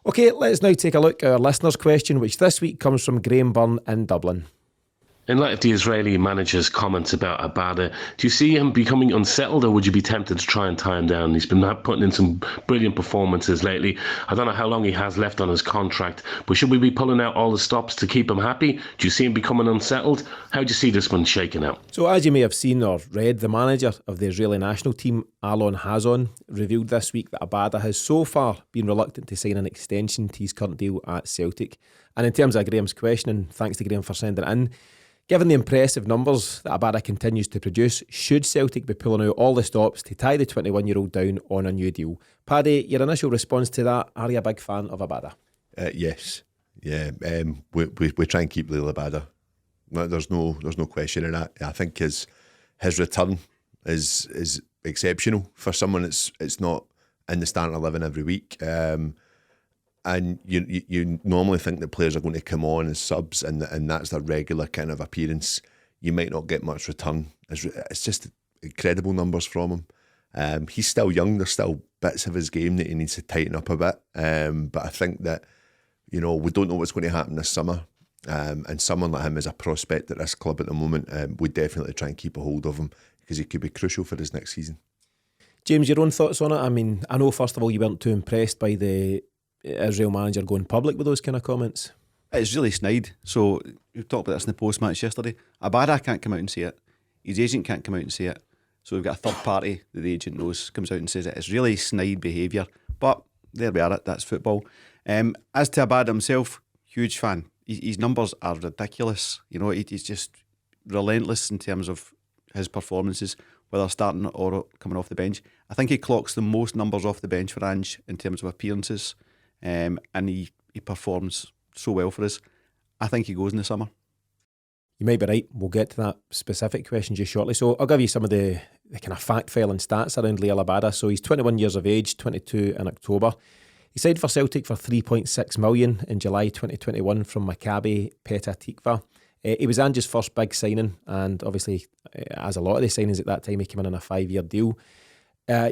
Okay, let's now take a look at our listener's question, which this week comes from Graham Byrne in Dublin. In light of the Israeli manager's comments about Abada, do you see him becoming unsettled, or would you be tempted to try and tie him down? He's been putting in some brilliant performances lately. I don't know how long he has left on his contract, but should we be pulling out all the stops to keep him happy? Do you see him becoming unsettled? How do you see this one shaking out? So as you may have seen or read, the manager of the Israeli national team, Alon Hazon, revealed this week that Abada has so far been reluctant to sign an extension to his current deal at Celtic. And in terms of Graham's question, and thanks to Graham for sending it in, given the impressive numbers that Abada continues to produce, should Celtic be pulling out all the stops to tie the 21-year-old down on a new deal? Paddy, your initial response to that, are you a big fan of Abada? Yes. Yeah. We try and keep Liel Abada. No, there's no question in that. I think his return is exceptional for someone it's not in the starting 11 every week. And you normally think that players are going to come on as subs, and that's their regular kind of appearance. You might not get much return. It's just incredible numbers from him. He's still young. There's still bits of his game that he needs to tighten up a bit. But I think that, we don't know what's going to happen this summer. And someone like him is a prospect at this club at the moment. We definitely try and keep a hold of him because he could be crucial for this next season. James, your own thoughts on it? I mean, I know first of all you weren't too impressed by the Israel manager going public with those kind of comments. It's really snide. So we talked about this in the post-match yesterday. Abada can't come out and say it. His agent can't come out and say it. So we've got a third party that the agent knows comes out and says it. It's really snide behaviour. But there we are. That's football. As to Abada himself, huge fan. His numbers are ridiculous. He's just relentless in terms of his performances, whether starting or coming off the bench. I think he clocks the most numbers off the bench for Ange in terms of appearances. And he performs so well for us. I think he goes in the summer. You might be right. We'll get to that specific question just shortly. So I'll give you some of the kind of fact-filing stats around Liel Abada. So he's 21 years of age, 22 in October. He signed for Celtic for $3.6 million in July 2021 from Maccabi Petah Tikva. He was Ange's first big signing, and obviously, as a lot of the signings at that time, he came in a 5-year deal.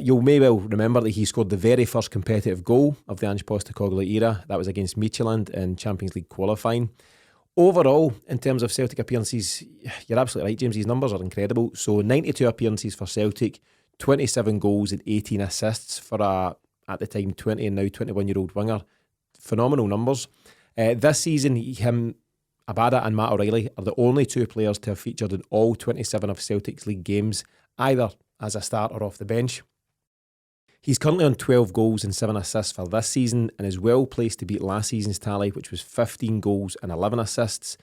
You may well remember that he scored the very first competitive goal of the Ange Postecoglou era. That was against Midtjylland in Champions League qualifying. Overall, in terms of Celtic appearances, you're absolutely right, James. These numbers are incredible. So 92 appearances for Celtic, 27 goals and 18 assists for at the time, 20 and now 21-year-old winger. Phenomenal numbers. This season, him, Abada and Matt O'Reilly are the only two players to have featured in all 27 of Celtic's league games, either as a start or off the bench. He's currently on 12 goals and 7 assists for this season and is well placed to beat last season's tally, which was 15 goals and 11 assists.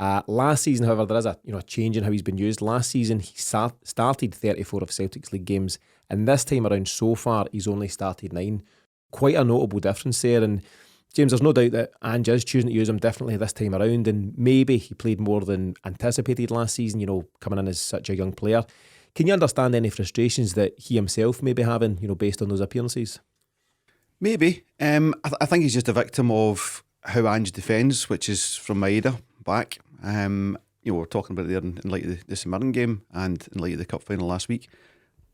Last season, however, there is a change in how he's been used. Last season, he started 34 of Celtic's league games, and this time around so far, he's only started 9. Quite a notable difference there. And James, there's no doubt that Ange is choosing to use him differently this time around, and maybe he played more than anticipated last season, coming in as such a young player. Can you understand any frustrations that he himself may be having, based on those appearances? Maybe. I think he's just a victim of how Ange defends, which is from Maeda back. We're talking about it there in light of the St game and in light of the cup final last week.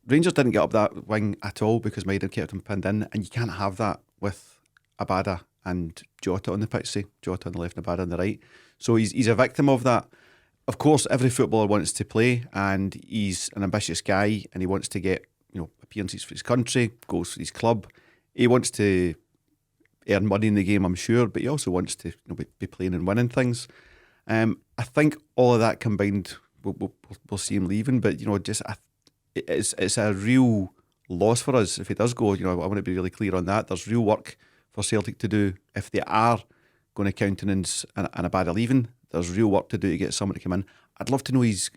Rangers didn't get up that wing at all because Maeda kept him pinned in, and you can't have that with Abada and Jota on the pitch, say Jota on the left and Abada on the right. So he's a victim of that. Of course, every footballer wants to play, and he's an ambitious guy, and he wants to get appearances for his country, goals for his club. He wants to earn money in the game, I'm sure, but he also wants to be playing and winning things. I think all of that combined, we'll see him leaving. But it's a real loss for us if he does go. I want to be really clear on that. There's real work for Celtic to do if they are going to countenance an Abada leaving. There's real work to do to get someone to come in. I'd love to know his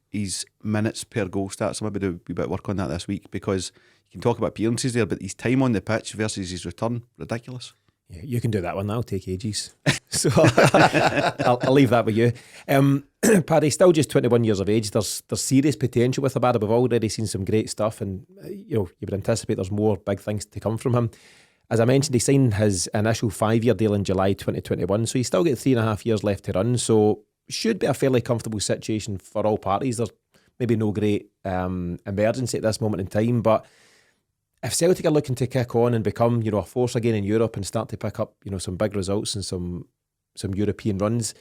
minutes per goal stats. I'm maybe do a wee bit of work on that this week, because you can talk about appearances there, but his time on the pitch versus his return, ridiculous. Yeah, you can do that one. That'll take ages. So I'll leave that with you. Paddy, still just 21 years of age. There's serious potential with Abada. We've already seen some great stuff, and you would anticipate there's more big things to come from him. As I mentioned, he signed his initial 5-year deal in July 2021, so he's still got 3.5 years left to run. So should be a fairly comfortable situation for all parties. There's maybe no great emergency at this moment in time, but if Celtic are looking to kick on and become, a force again in Europe and start to pick up, some big results and some European runs,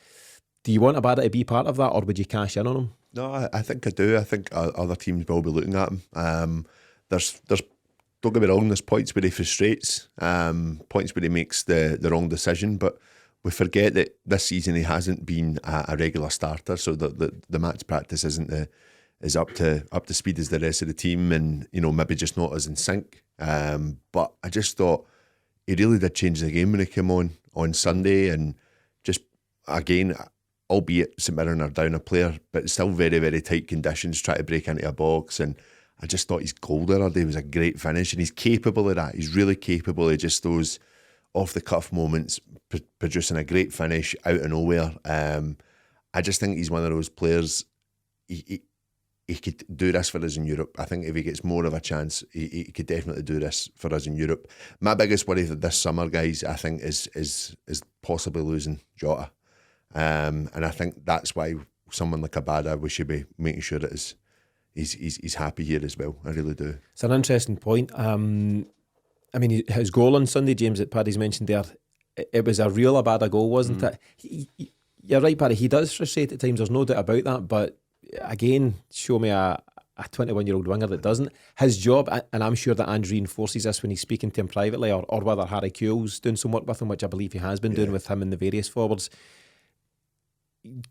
do you want Abada to be part of that, or would you cash in on him? No, I think I do. I think other teams will be looking at him. There's don't get me wrong, there's points where he frustrates, points where he makes the wrong decision, but we forget that this season he hasn't been a regular starter, so the match practice isn't is up to speed as the rest of the team, and maybe just not as in sync. But I just thought he really did change the game when he came on Sunday, and just again, albeit St Mirren are down a player, but still very, very tight conditions, try to break into a box. And I just thought his goal the other day was a great finish, and he's capable of that. He's really capable of just those off-the-cuff moments, producing a great finish out of nowhere. I just think he's one of those players, he could do this for us in Europe. I think if he gets more of a chance, he could definitely do this for us in Europe. My biggest worry this summer, guys, I think is possibly losing Jota. And I think that's why someone like Abada, we should be making sure that he's happy here as well. I really do. It's an interesting point. I mean, his goal on Sunday, James, that Paddy's mentioned there, it was a real Abada goal, wasn't it? You're right, Paddy, he does frustrate at times, there's no doubt about that, but again, show me a 21-year-old winger that doesn't. His job, and I'm sure that Ange reinforces this when he's speaking to him privately, or whether Harry Kewell's doing some work with him, which I believe he has been doing with him and the various forwards.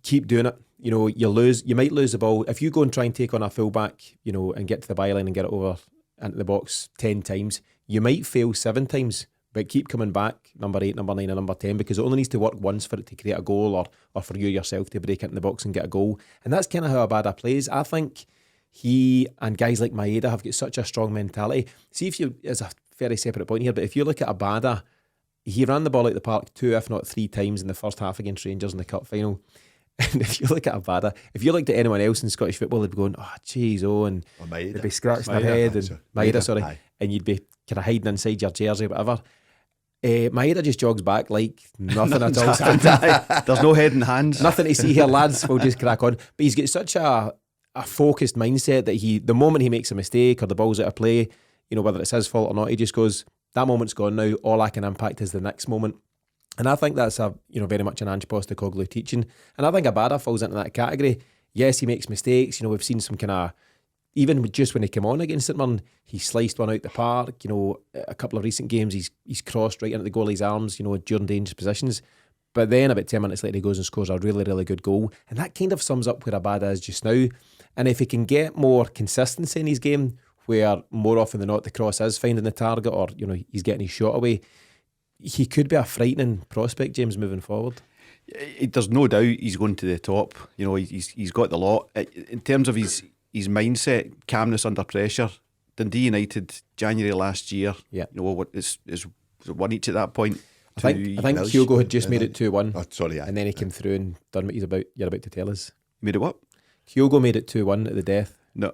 Keep doing it. You might lose the ball. If you go and try and take on a fullback, and get to the byline and get it over into the box 10 times, you might fail 7 times, but keep coming back, number 8, number 9 and number 10, because it only needs to work once for it to create a goal, or for you yourself to break into the box and get a goal. And that's kind of how Abada plays. I think he and guys like Maeda have got such a strong mentality. See, as a very separate point here, but if you look at Abada, he ran the ball out the park 2, if not 3 times in the first half against Rangers in the cup final. And if you look at Abada, if you looked at anyone else in Scottish football, they'd be going, and they'd be scratching their head, and Maeda, and you'd be kind of hiding inside your jersey, whatever. Maeda just jogs back like nothing at all. There's no head and hands. Nothing to see here, lads. We'll just crack on. But he's got such a focused mindset that the moment he makes a mistake or the ball's out of play, whether it's his fault or not, he just goes, that moment's gone now. All I can impact is the next moment. And I think that's very much an Ange Postecoglou teaching. And I think Abada falls into that category. Yes, he makes mistakes. We've seen some kind of, even just when he came on against St Mirren, he sliced one out the park. A couple of recent games, he's crossed right into the goalie's arms, during dangerous positions. But then about 10 minutes later, he goes and scores a really, really good goal. And that kind of sums up where Abada is just now. And if he can get more consistency in his game, where more often than not the cross is finding the target, or he's getting his shot away, he could be a frightening prospect, James, moving forward. There's no doubt he's going to the top. He's got the lot. In terms of his mindset, calmness under pressure, Dundee United, January last year, is 1 each at that point. I think Hugo had just made it 2-1. Oh, sorry, and then he came through and done what you're about to tell us. Made it what? Hugo made it 2-1 at the death. No.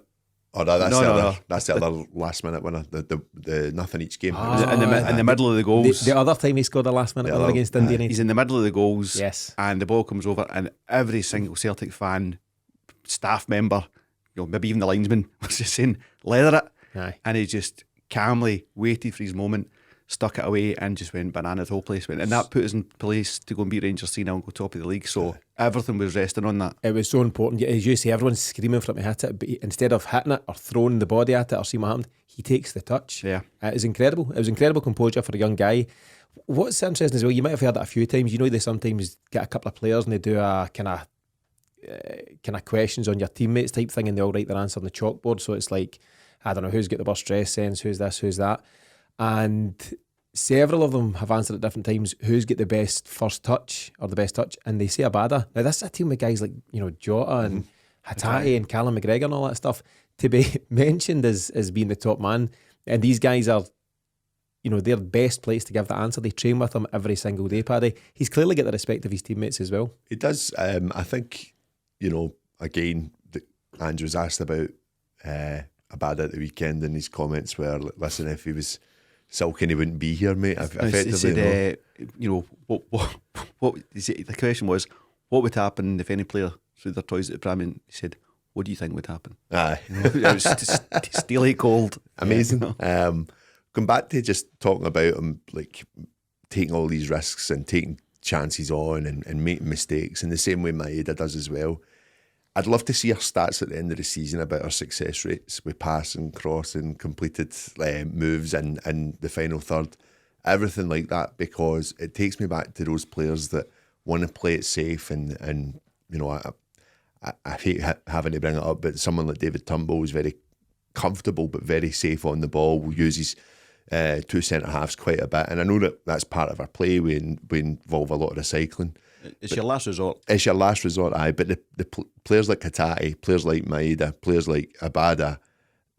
Oh, that's the other last minute winner. The nothing each game. In the middle of the goals. The other time he scored a last minute winner against Dundee United. He's in the middle of the goals. Yes. And the ball comes over, and every single Celtic fan, staff member, maybe even the linesman, was just saying, leather it. Aye. And he just calmly waited for his moment, stuck it away, and just went bananas the whole place. And that put us in place to go and beat Rangers 3-0 and go top of the league. So everything was resting on that. It was so important. As you say, everyone's screaming for him to hit it, but instead of hitting it or throwing the body at it or seeing what happened, he takes the touch. Yeah. It was incredible. It was incredible composure for a young guy. What's interesting as well, you might have heard it a few times, they sometimes get a couple of players and they do a kind of questions on your teammates type thing, and they all write their answer on the chalkboard. So it's like, I don't know, who's got the worst dress sense, who's this, who's that. And several of them have answered at different times who's got the best first touch or the best touch, and they say Abada. Now this is a team with guys like Jota and Hatate and Callum McGregor and all that stuff to be mentioned as being the top man, and these guys are they're best placed to give that answer. They train with him every single day, Paddy. He's clearly got the respect of his teammates as well. He does. I think again, Ange was asked about Abada at the weekend, and his comments were, listen, if he was sulking, he wouldn't be here, mate. Effectively, said, what the question was, what would happen if any player threw their toys at the pram? And he said, what do you think would happen? Aye. It was steely cold. Amazing. going back to just talking about him, like taking all these risks and taking chances on and making mistakes in the same way Maeda does as well. I'd love to see our stats at the end of the season about our success rates with passing, crossing, completed moves and the final third, everything like that, because it takes me back to those players that want to play it safe and you know, I hate having to bring it up, but someone like David Turnbull is very comfortable but very safe on the ball. We use his two centre-halves quite a bit, and I know that that's part of our play. We involve a lot of recycling. It's your last resort. It's your last resort, aye. But the players like Hatate, players like Maeda, players like Abada,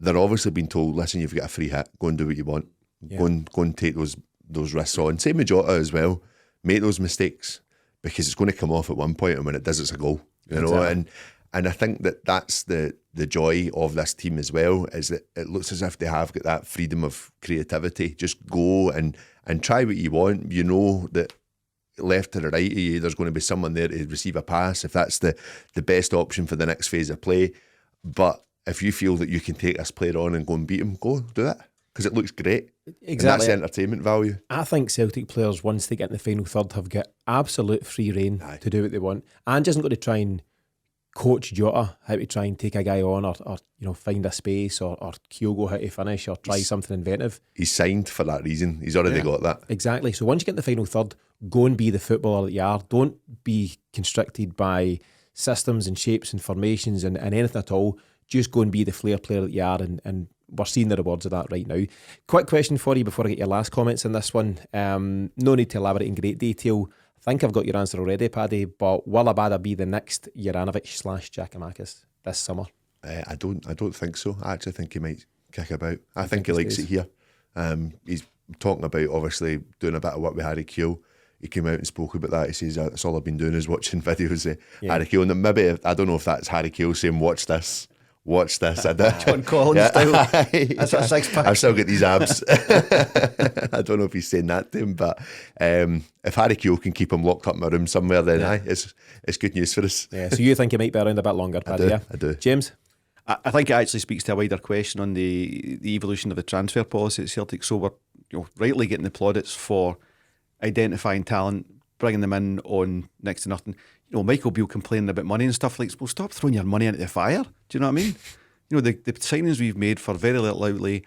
they're obviously being told, listen, you've got a free hit, go and do what you want. Yeah. Go and take those risks on. Same with Jota as well. Make those mistakes, because it's going to come off at one point, and when it does, it's a goal. You know, and I think that's the joy of this team as well, is that it looks as if they have got that freedom of creativity. Just go and try what you want. You know that left to the right of you, there's going to be someone there to receive a pass if that's the best option for the next phase of play. But if you feel that you can take this player on and go and beat him, go do it, because it looks great. Exactly. And that's entertainment value. I think Celtic players, once they get in the final third, have got absolute free rein to do what they want. Ange isn't going to try and coach Jota how to try and take a guy on or you know, find a space or Kyogo how to finish or try something inventive. He's signed for that reason. He's already got that. Exactly. So once you get in the final third, go and be the footballer that you are. Don't be constricted by systems and shapes and formations and anything at all. Just go and be the flair player that you are, and we're seeing the rewards of that right now. Quick question for you before I get your last comments on this one. No need to elaborate in great detail. I think I've got your answer already, Paddy, but will Abada be the next Juranovic / Giakoumakis this summer? I don't think so. I actually think he might kick about. I think he likes it here. He's talking about obviously doing a bit of work with Harry Kewell. He came out and spoke about that. He says, that's all I've been doing is watching videos of Harry Kewell. And maybe, I don't know if that's Harry Kewell saying, watch this. John Collins style. That's a six pack. I've still got these abs. I don't know if he's saying that to him, but if Harry Kewell can keep him locked up in my room somewhere, then it's good news for us. Yeah, so you think he might be around a bit longer, Paddy? I do. James? I think it actually speaks to a wider question on the evolution of the transfer policy at Celtic. So we're rightly getting the plaudits for identifying talent, bringing them in on next to nothing. You know, Michael Beale complaining about money and stuff like, well, stop throwing your money into the fire. Do you know what I mean? You know, the signings we've made for very little outlay,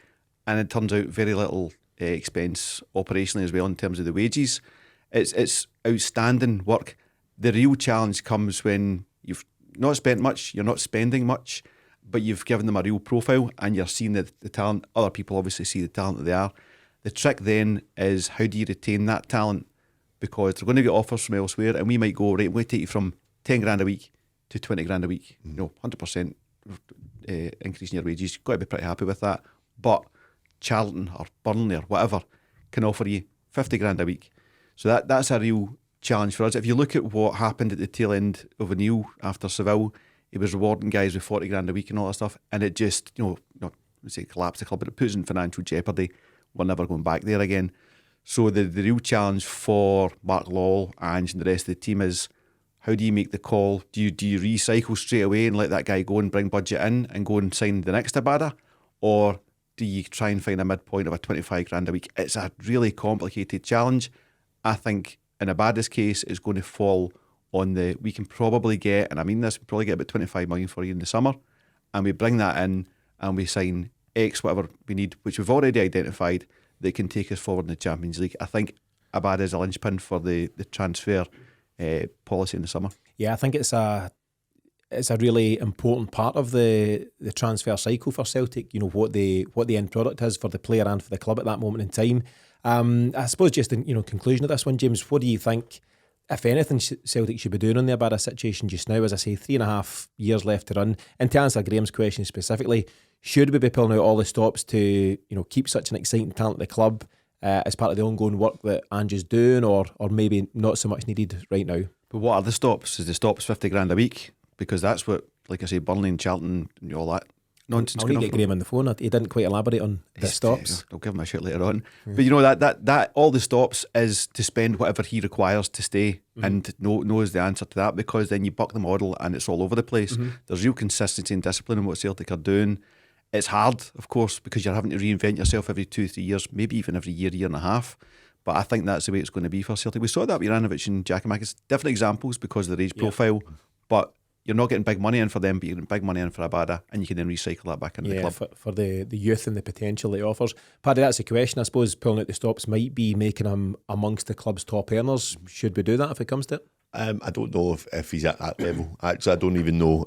and it turns out very little expense operationally as well in terms of the wages. It's outstanding work. The real challenge comes when you've not spent much, you're not spending much, but you've given them a real profile and you're seeing the talent. Other people obviously see the talent that they are. The trick then is, how do you retain that talent? Because they're going to get offers from elsewhere, and we might go, right, we'll take you from 10 grand a week to 20 grand a week. You know, 100% increase in your wages. You've got to be pretty happy with that. But Charlton or Burnley or whatever can offer you 50 grand a week. So that's a real challenge for us. If you look at what happened at the tail end of O'Neill after Seville, he was rewarding guys with 40 grand a week and all that stuff, and it just, collapsed the club, but it puts in financial jeopardy. We're never going back there again. So the real challenge for Mark Lawwell, Ange and the rest of the team is, how do you make the call? Do you recycle straight away and let that guy go and bring budget in and go and sign the next Abada? Or do you try and find a midpoint of a 25 grand a week? It's a really complicated challenge. I think in Abada's case, it's going to fall on we can probably get, and I mean this, we probably get about 25 million for you in the summer, and we bring that in and we sign X, whatever we need, which we've already identified, that can take us forward in the Champions League. I think Abada is a linchpin for the transfer policy in the summer. Yeah, I think it's a really important part of the transfer cycle for Celtic. You know, what the end product is for the player and for the club at that moment in time. I suppose just in conclusion of this one, James, what do you think, if anything, Celtic should be doing on the Abada situation just now? As I say, 3.5 years left to run. And to answer Graham's question specifically, should we be pulling out all the stops to keep such an exciting talent at the club as part of the ongoing work that Ange is doing, or maybe not so much needed right now? But what are the stops? Is the stops 50 grand a week? Because that's what, like I say, Burnley and Charlton and all that nonsense. I'll need to get Graham on the phone. He didn't quite elaborate on the stops. I'll give him a shout later on. Yeah. But that all the stops is to spend whatever he requires to stay, and knows the answer to that, because then you buck the model and it's all over the place. There's real consistency and discipline in what Celtic are doing. It's hard, of course, because you're having to reinvent yourself every 2-3 years, maybe even every year and a half. But I think that's the way it's going to be for Celtic. We saw that with Juranovic and Giakoumakis. Different examples because of their age profile, but you're not getting big money in for them, but you're getting big money in for Abada, and you can then recycle that back into the club. For the youth and the potential that he offers. Paddy, that's the question. I suppose pulling out the stops might be making him amongst the club's top earners. Should we do that if it comes to it? I don't know if he's at that level. Actually, I don't even know.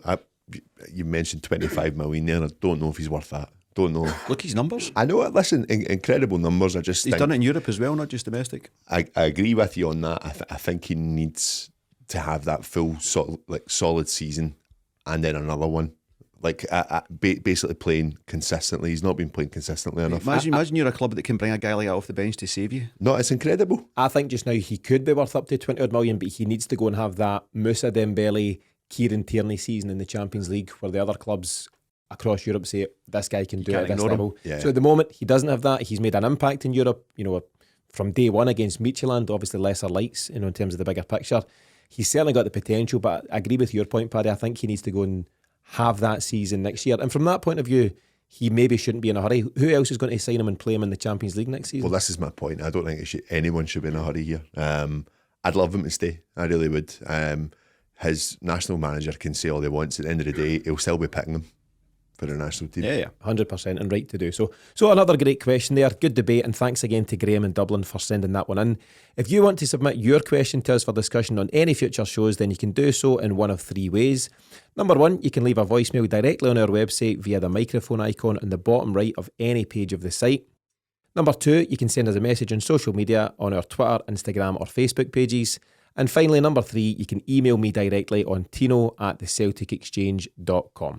You mentioned 25 million there. I don't know if he's worth that. Don't know. Look at his numbers. I know it. Listen, incredible numbers. He's done it in Europe as well, not just domestic. I agree with you on that. I think he needs to have that full solid season and then another one. Basically playing consistently. He's not been playing consistently enough. Imagine you're a club that can bring a guy like that off the bench to save you. No, it's incredible. I think just now he could be worth up to 20 odd million, but he needs to go and have that Moussa Dembele, Kieran Tierney season in the Champions League where the other clubs across Europe say this guy can do it at this level. Yeah. So at the moment he doesn't have that. He's made an impact in Europe, from day one against Midtjylland, obviously lesser lights, in terms of the bigger picture. He's certainly got the potential, but I agree with your point, Paddy. I think he needs to go and have that season next year. And from that point of view, he maybe shouldn't be in a hurry. Who else is going to sign him and play him in the Champions League next season? Well, this is my point. I don't think anyone should be in a hurry here. I'd love him to stay. I really would. His national manager can say all he wants. At the end of the day, he'll still be picking him for the national team. Yeah, 100%, and right to do so. So another great question there. Good debate, and thanks again to Graham in Dublin for sending that one in. If you want to submit your question to us for discussion on any future shows, then you can do so in one of three ways. Number one, you can leave a voicemail directly on our website via the microphone icon on the bottom right of any page of the site. Number two, you can send us a message on social media on our Twitter, Instagram or Facebook pages. And finally, number three, you can email me directly on tino@thecelticexchange.com.